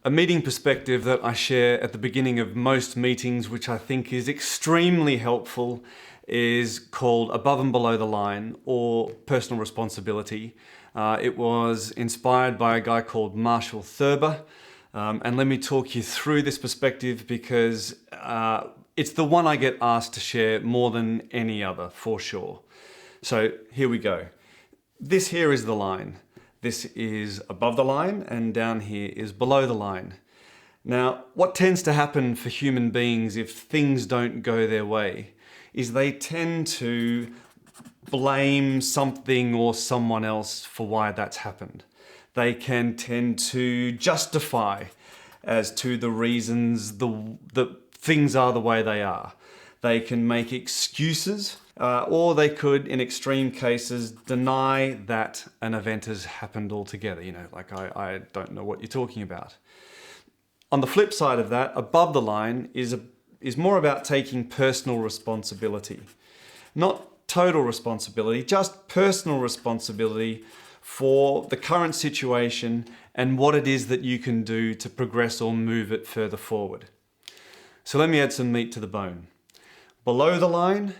A meeting perspective that I share at the beginning of most meetings, which I think is extremely helpful, is called above and below the line, or personal responsibility. It was inspired by a guy called Marshall Thurber. And let me talk you through this perspective because it's the one I get asked to share more than any other, for sure. So here we go. This here is the line. This is above the line, and down here is below the line. Now, what tends to happen for human beings if things don't go their way is they tend to blame something or someone else for why that's happened. They can tend to justify as to the reasons the things are the way they are. They can make excuses, or they could, in extreme cases, deny that an event has happened altogether. Like I don't know what you're talking about. On the flip side of that, above the line is more about taking personal responsibility. Not total responsibility, just personal responsibility for the current situation and what it is that you can do to progress or move it further forward. So let me add some meat to the bone. Below the line,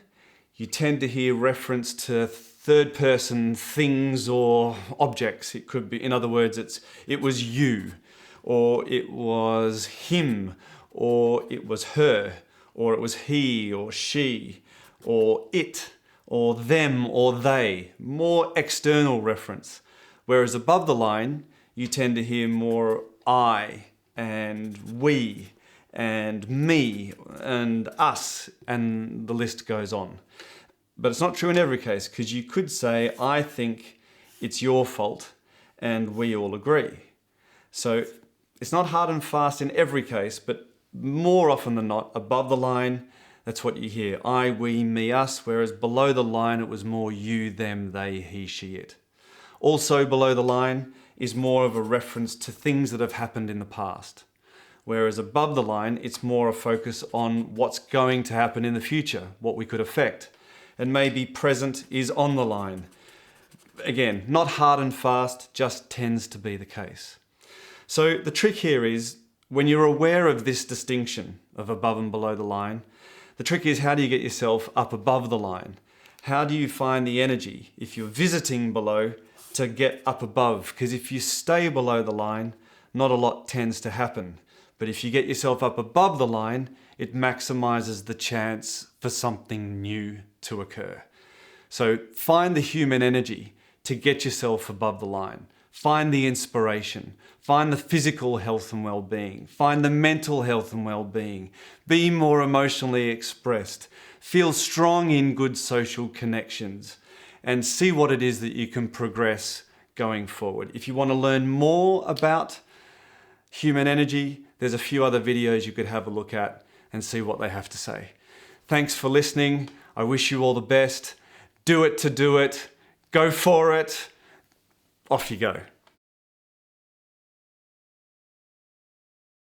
you tend to hear reference to third person things or objects. It could be, in other words, it was you, or it was him, or it was her, or it was he or she, or it, or them, or they. More external reference. Whereas above the line, you tend to hear more I and we and me and us, and the list goes on. But it's not true in every case, because you could say, I think it's your fault, and we all agree. So it's not hard and fast in every case, but more often than not, above the line, that's what you hear. I, we, me, us, whereas below the line, it was more you, them, they, he, she, it. Also below the line is more of a reference to things that have happened in the past. Whereas above the line, it's more a focus on what's going to happen in the future, what we could affect. And maybe present is on the line. Again, not hard and fast, just tends to be the case. So the trick here is, when you're aware of this distinction of above and below the line, the trick is, how do you get yourself up above the line? How do you find the energy, if you're visiting below, to get up above? Because if you stay below the line, not a lot tends to happen. But if you get yourself up above the line, it maximizes the chance for something new to occur. So find the human energy to get yourself above the line. Find the inspiration. Find the physical health and well-being. Find the mental health and well-being. Be more emotionally expressed. Feel strong in good social connections. And see what it is that you can progress going forward. If you want to learn more about human energy, there's a few other videos you could have a look at and see what they have to say. Thanks for listening. I wish you all the best. Do it to do it. Go for it. Off you go.